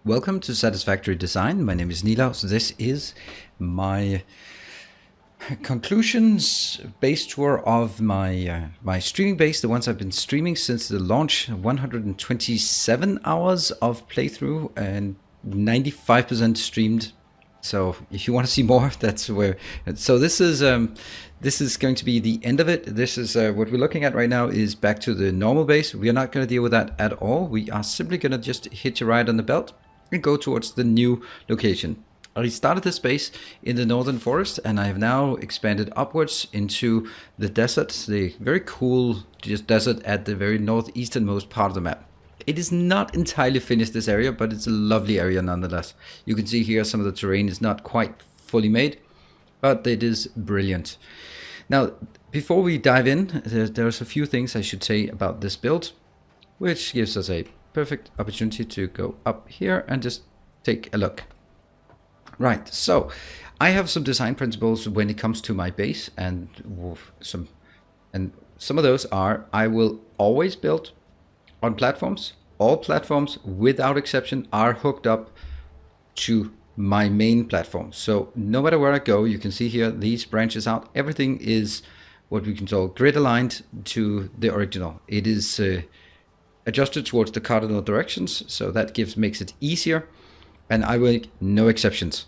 Welcome to Satisfactory Design. My name is Nilaus. This is my conclusions based tour of my streaming base, the ones I've been streaming since the launch. 127 hours of playthrough and 95% streamed. So if you want to see more, that's where. So this is going to be the end of it. This is what we're looking at right now is back to the normal base. We are not going to deal with that at all. We are simply going to just hit a ride on the belt and go towards the new location. I started this base in the northern forest, and I have now expanded upwards into the desert, the very cool desert at the very northeasternmost part of the map. It is not entirely finished, this area, but it's a lovely area nonetheless. You can see here some of the terrain is not quite fully made, but it is brilliant. Now, before we dive in, there's a few things I should say about this build, which gives us a perfect opportunity to go up here and just take a look. Right, so I have some design principles when it comes to my base, and some of those are: I will always build on platforms. All platforms without exception are hooked up to my main platform. So no matter where I go, you can see here these branches out. Everything is what we can call grid aligned to the original. It is adjusted towards the cardinal directions, so that makes it easier, and I will make no exceptions.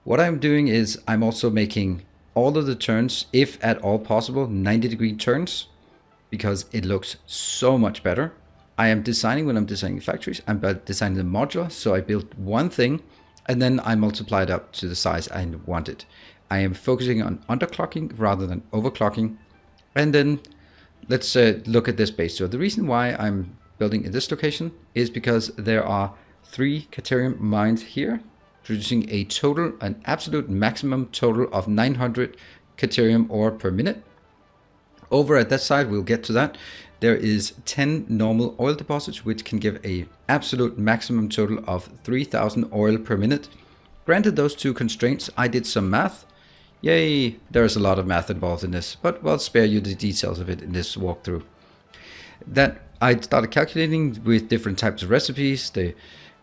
What I'm doing is I'm also making all of the turns, if at all possible, 90-degree turns, because it looks so much better. I am designing, when I'm designing factories, I'm designing the modular, so I build one thing and then I multiply it up to the size I want it. I am focusing on underclocking rather than overclocking. And then let's look at this base. So the reason why I'm building in this location is because there are 3 Caterium mines here, producing an absolute maximum total of 900 Caterium ore per minute. Over at that side, we'll get to that, there is 10 normal oil deposits, which can give a absolute maximum total of 3000 oil per minute. Granted those 2 constraints, I did some math. Yay, there's a lot of math involved in this, but we'll spare you the details of it in this walkthrough. That I started calculating with different types of recipes,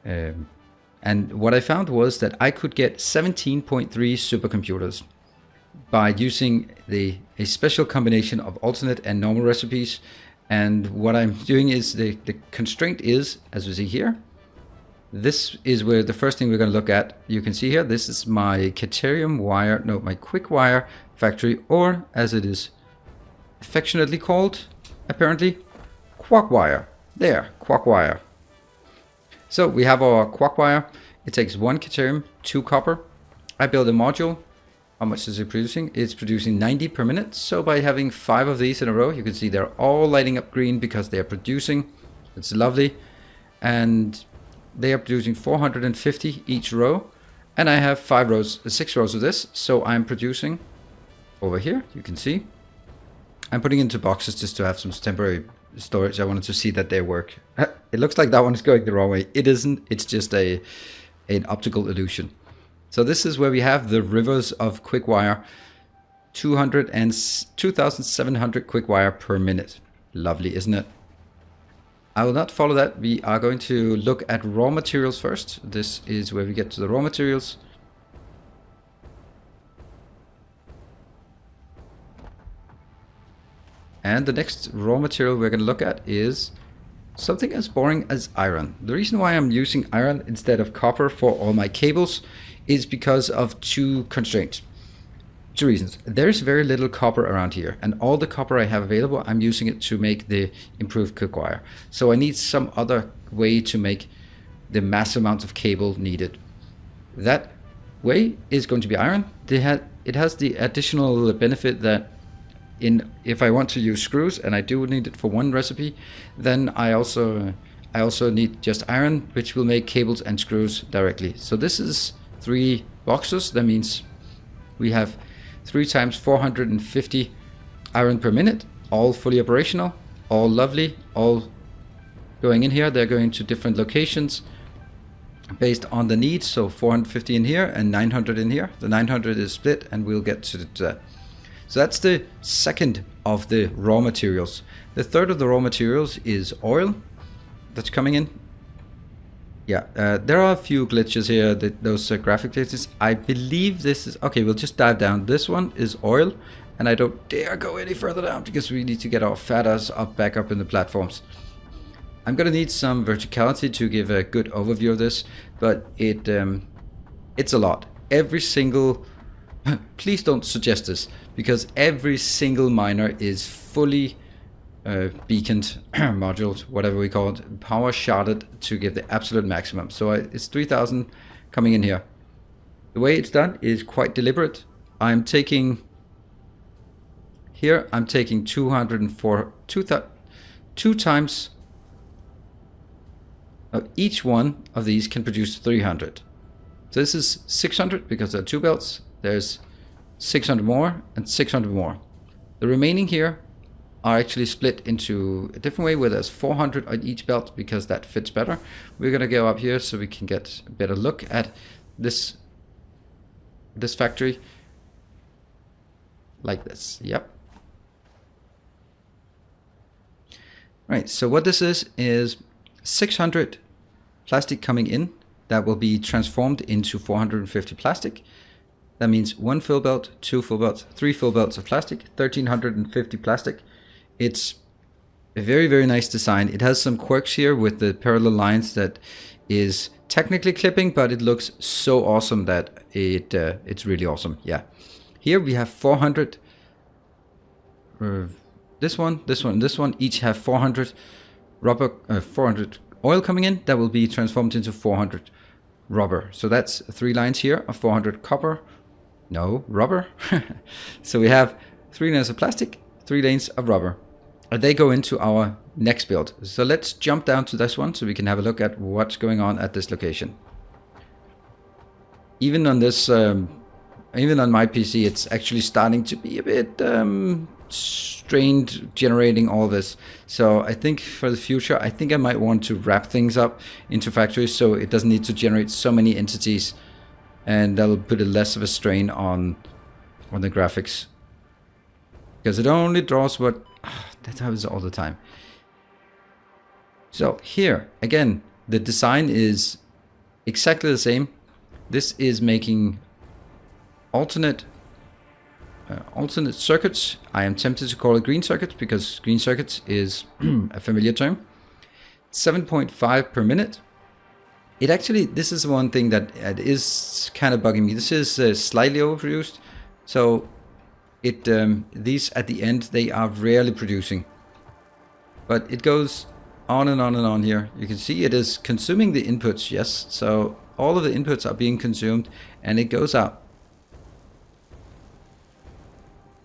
and what I found was that I could get 17.3 supercomputers by using a special combination of alternate and normal recipes. And what I'm doing is the constraint is, as we see here, this is where the first thing we're going to look at. You can see here, this is my my Quickwire factory, or as it is affectionately called, apparently, Quickwire. There, Quickwire. So we have our Quickwire. It takes 1 Caterium, 2 copper. I build a module. How much is it producing? It's producing 90 per minute. So by having 5 of these in a row, you can see they're all lighting up green because they are producing. It's lovely. And they are producing 450 each row. And I have 6 rows of this. So I'm producing over here, you can see. I'm putting into boxes just to have some temporary storage. I wanted to see that they work. It looks like that one is going the wrong way. It isn't. It's just an optical illusion. So this is where we have the rivers of Quickwire, 2,700 Quickwire per minute. Lovely, isn't it? I will not follow that. We are going to look at raw materials first. This is where we get to the raw materials. And the next raw material we're going to look at is something as boring as iron. The reason why I'm using iron instead of copper for all my cables is because of 2 constraints. 2 reasons. There's very little copper around here, and all the copper I have available, I'm using it to make the improved Quickwire. So I need some other way to make the mass amount of cable needed. That way is going to be iron. It has the additional benefit that if I want to use screws, and I do need it for one recipe, then I also need just iron, which will make cables and screws directly. So this is 3 boxes. That means we have 3 times 450 iron per minute, all fully operational, all lovely, all going in here. They're going to different locations based on the needs. So 450 in here and 900 in here. The 900 is split, and we'll get to that. So that's the second of the raw materials. The third of the raw materials is oil that's coming in. Yeah, there are a few glitches here, those graphic glitches. I believe this is... Okay, we'll just dive down. This one is oil, and I don't dare go any further down because we need to get our fat ass back up in the platforms. I'm gonna need some verticality to give a good overview of this, but it's a lot. Every single... Please don't suggest this, because every single miner is fully beaconed, moduled, whatever we call it, power sharded to give the absolute maximum. So it's 3000 coming in here. The way it's done is quite deliberate. I'm taking 204, two times. Each one of these can produce 300. So this is 600 because there are two belts. There's 600 more and 600 more. The remaining here are actually split into a different way where there's 400 on each belt because that fits better. We're gonna go up here so we can get a better look at this factory. Like this, yep. Right, so what this is 600 plastic coming in that will be transformed into 450 plastic. That means one fill belt, two fill belts, three fill belts of plastic, 1350 plastic. It's a very, very nice design. It has some quirks here with the parallel lines that is technically clipping, but it looks so awesome that it's really awesome. Yeah. Here we have 400. This one, each have 400 rubber, 400 oil coming in. That will be transformed into 400 rubber. So that's 3 lines here of 400 copper. No, rubber. So we have 3 lanes of plastic, 3 lanes of rubber. And they go into our next build. So let's jump down to this one so we can have a look at what's going on at this location. Even on this, even on my PC, it's actually starting to be a bit strained generating all this. So I think for the future, I think I might want to wrap things up into factories so it doesn't need to generate so many entities, and that'll put a less of a strain on the graphics, because it only draws what that happens all the time. So here again, the design is exactly the same. This is making alternate circuits. I am tempted to call it green circuits because green circuits is a familiar term. 7.5 per minute. It actually, this is one thing that is kind of bugging me. This is slightly overproduced. So these at the end, they are rarely producing. But it goes on and on and on here. You can see it is consuming the inputs, yes. So all of the inputs are being consumed and it goes out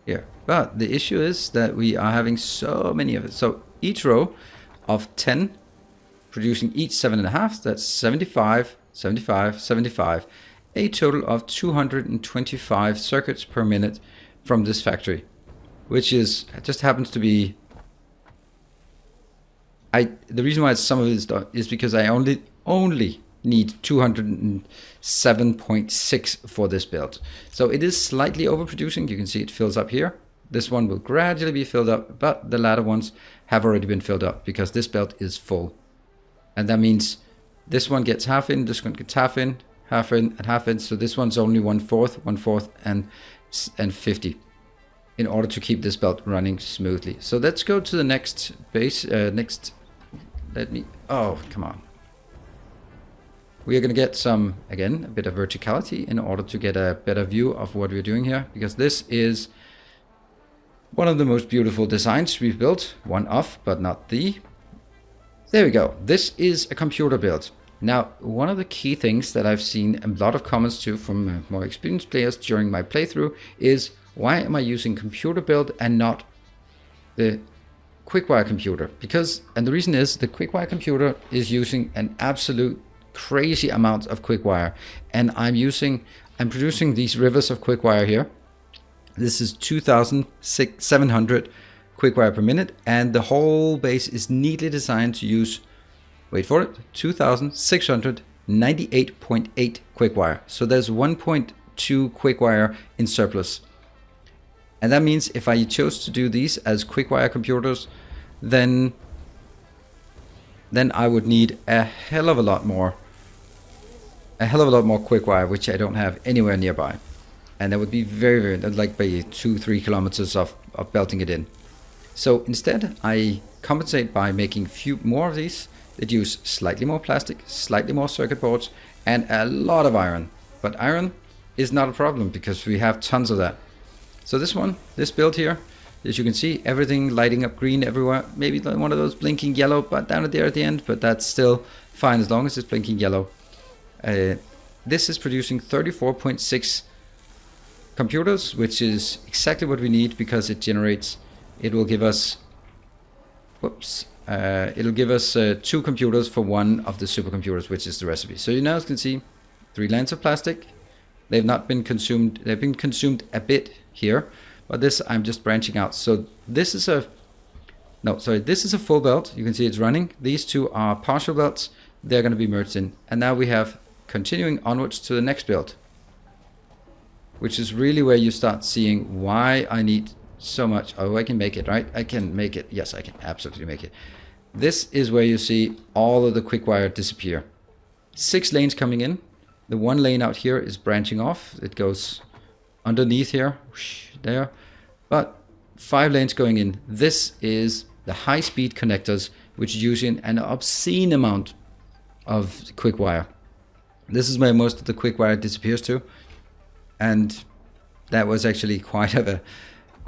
here. But the issue is that we are having so many of it. So each row of 10 producing each 7.5, that's 75, 75, 75, a total of 225 circuits per minute from this factory, which is just happens to be. The reason why some of it is done is because I only need 207.6 for this build. So it is slightly overproducing. You can see it fills up here. This one will gradually be filled up, but the latter ones have already been filled up because this belt is full. And that means this one gets half in, this one gets half in, and half in. So this one's only 1/4, and 50 in order to keep this belt running smoothly. So let's go to the next base. Oh, come on. We are going to get some, again, a bit of verticality in order to get a better view of what we're doing here, because this is one of the most beautiful designs we've built. One of, but not the. There we go. This is a computer build. Now, one of the key things that I've seen a lot of comments to from more experienced players during my playthrough is, why am I using computer build and not the Quickwire computer? And the reason is the Quickwire computer is using an absolute crazy amount of Quickwire, and I'm producing these rivers of Quickwire here. This is 2,700 Quickwire per minute, and the whole base is neatly designed to use, wait for it, 2,698.8 Quickwire. So there's 1.2 Quickwire in surplus. And that means if I chose to do these as Quickwire computers, then I would need a hell of a lot more a hell of a lot more Quickwire, which I don't have anywhere nearby. And that would be very, very, like by 2-3 kilometers of belting it in. So instead, I compensate by making few more of these that use slightly more plastic, slightly more circuit boards, and a lot of iron. But iron is not a problem because we have tons of that. So this build here, as you can see, everything lighting up green everywhere. Maybe one of those blinking yellow, but down there at the end, but that's still fine as long as it's blinking yellow. This is producing 34.6 computers, which is exactly what we need because it will give us, it'll give us 2 computers for one of the supercomputers, which is the recipe. So you now can see 3 lines of plastic. They've not been consumed. They've been consumed a bit here, but this I'm just branching out. So this is this is a full belt. You can see it's running. These 2 are partial belts. They're going to be merged in. And now we have continuing onwards to the next build, which is really where you start seeing why I need so much. Oh, I can make it, right? I can make it. Yes, I can absolutely make it. This is where you see all of the Quickwire disappear. 6 lanes coming in. The 1 lane out here is branching off. It goes underneath here, whoosh, there. But 5 lanes going in. This is the high-speed connectors, which is using an obscene amount of Quickwire. This is where most of the Quickwire disappears to. And that was actually quite a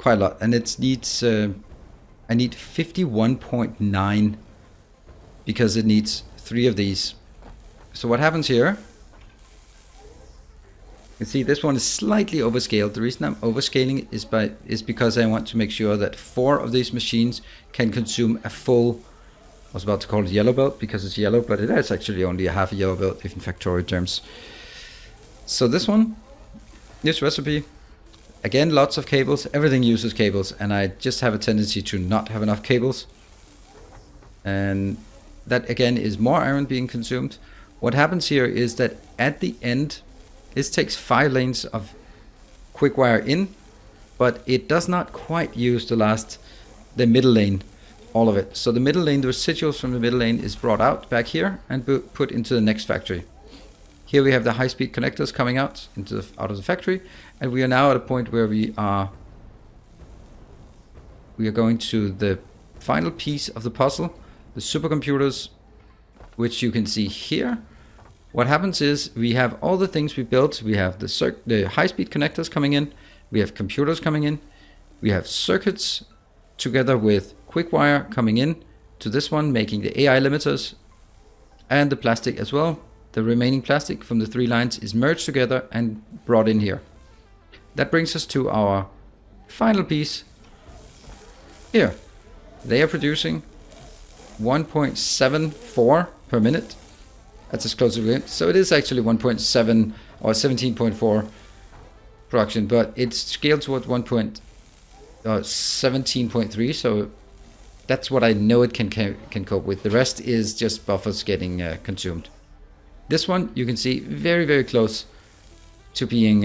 lot. And it needs, I need 51.9 because it needs 3 of these. So what happens here, you see this one is slightly overscaled. The reason I'm overscaling it is because I want to make sure that 4 of these machines can consume a full, I was about to call it yellow belt because it's yellow, but it is actually only a half a yellow belt if in factorial terms. So this recipe, again, lots of cables. Everything uses cables, and I just have a tendency to not have enough cables. And that again is more iron being consumed. What happens here is that at the end, this takes 5 lanes of Quickwire in, but it does not quite use the middle lane, all of it. So the middle lane, the residuals from the middle lane is brought out back here and put into the next factory. Here we have the high-speed connectors coming out out of the factory, and we are now at a point where we are going to the final piece of the puzzle, the supercomputers, which you can see here. What happens is we have all the things we built. We have the high-speed connectors coming in. We have computers coming in. We have circuits together with Quickwire coming in to this one, making the AI limiters and the plastic as well. The remaining plastic from the 3 lines is merged together and brought in here. That brings us to our final piece here. They are producing 1.74 per minute. That's as close as we get. So it is actually 1.7 or 17.4 production, but it's scaled towards 17.3. So that's what I know it can cope with. The rest is just buffers getting consumed. This one you can see very, very close to being.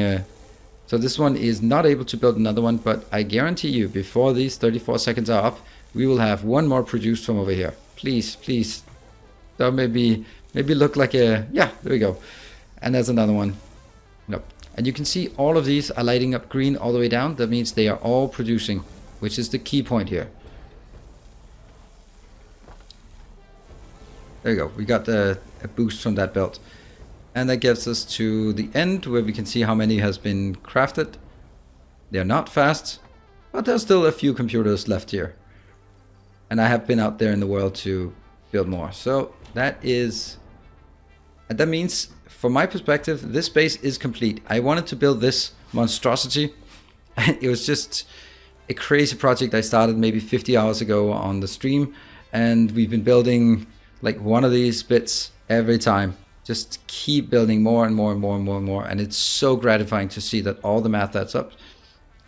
So this one is not able to build another one, but I guarantee you, before these 34 seconds are up, we will have 1 more produced from over here. Please, please. So maybe look like a, yeah, there we go. And there's another one. Nope. And you can see all of these are lighting up green all the way down. That means they are all producing, which is the key point here. There you go. We got a boost from that belt. And that gets us to the end where we can see how many has been crafted. They're not fast, but there's still a few computers left here. And I have been out there in the world to build more. So that means, from my perspective, this base is complete. I wanted to build this monstrosity. It was just a crazy project I started maybe 50 hours ago on the stream. And we've been building like one of these bits every time. Just keep building more and more and more and more and more. And it's so gratifying to see that all the math adds up.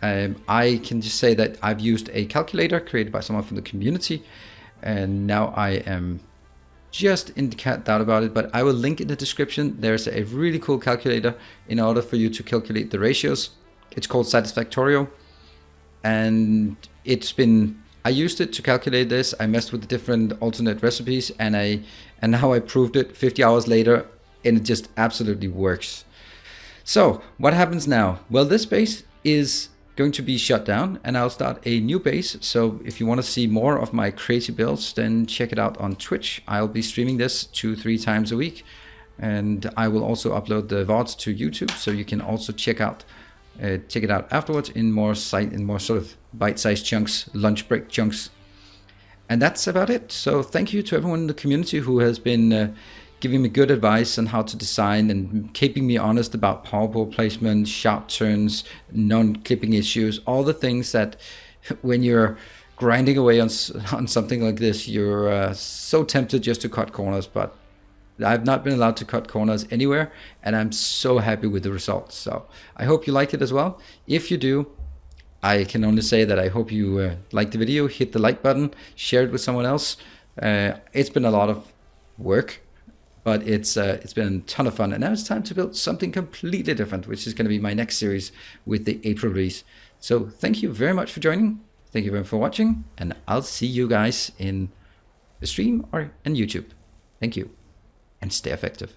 I can just say that I've used a calculator created by someone from the community. And now I am just in doubt about it, but I will link in the description. There's a really cool calculator in order for you to calculate the ratios. It's called Satisfactory. And I used it to calculate this. I messed with the different alternate recipes, and now I proved it 50 hours later. and it just absolutely works. So what happens now? Well, this base is going to be shut down and I'll start a new base. So if you want to see more of my crazy builds, then check it out on Twitch. I'll be streaming this 2-3 times a week, and I will also upload the VODs to YouTube, so you can also check it out afterwards in more sort of bite-sized chunks, lunch break chunks. And that's about it. So thank you to everyone in the community who has been giving me good advice on how to design and keeping me honest about PowerPoint placement, sharp turns, non-clipping issues, all the things that when you're grinding away on something like this, you're so tempted just to cut corners, but I've not been allowed to cut corners anywhere, and I'm so happy with the results. So I hope you like it as well. If you do, I can only say that I hope you like the video, hit the like button, share it with someone else. It's been a lot of work, but it's been a ton of fun, and now it's time to build something completely different, which is going to be my next series with the April release. So thank you very much for joining. Thank you very much for watching, and I'll see you guys in the stream or on YouTube. Thank you, and stay effective.